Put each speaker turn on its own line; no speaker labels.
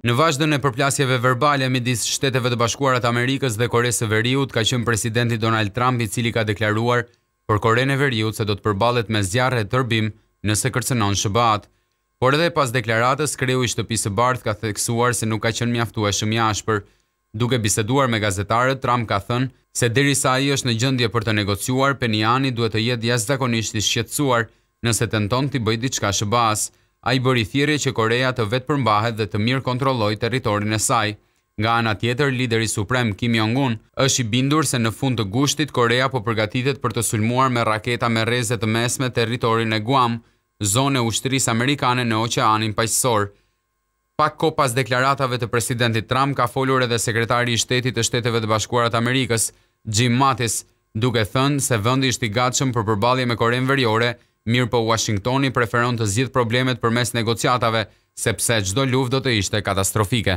Në vazhdon e përplasjeve verbale midis Shteteve të Bashkuara të Amerikës dhe Koresë së Veriut, ka qenë presidenti Donald Trump i cili ka deklaruar për Korenë e Veriut se do të përballet me zjarre e tërbim nëse kërcënon SBA-t. Por edhe pas deklaratës, kreu i Shtëpisë së Bardhë ka theksuar se nuk ka qenë mjaftueshëm i ashpër. Duke biseduar me gazetarët, Trump ka thënë se derisa ai është në gjendje për të negociuar, Pyongyang duhet të jetë jashtëzakonisht i shqetësuar nëse tenton të bëjë diçka SBA-s. Ai bëri thirrje që Korea të vetë përmbahet dhe të mirë kontrollojë territorin e saj. Nga ana tjetër, lideri suprem Kim Jong-un është i bindur se në fund të gushtit Korea po përgatitet për të sulmuar me raketa me rreze të mesme territorin e Guam, zonë e ushtrisë amerikane në Oqeanin Paqësor. Pak kohë pas deklaratave të presidentit Trump ka folur edhe sekretari i shtetit të Shteteve të Bashkuara të Amerikës, Jim Mattis, duke thënë se vendi është i gatshëm për përballje me Korenë Veriore. Mirë po Washingtoni preferon të zgjidhë problemet përmes negociatave, sepse çdo luftë do të ishte katastrofike.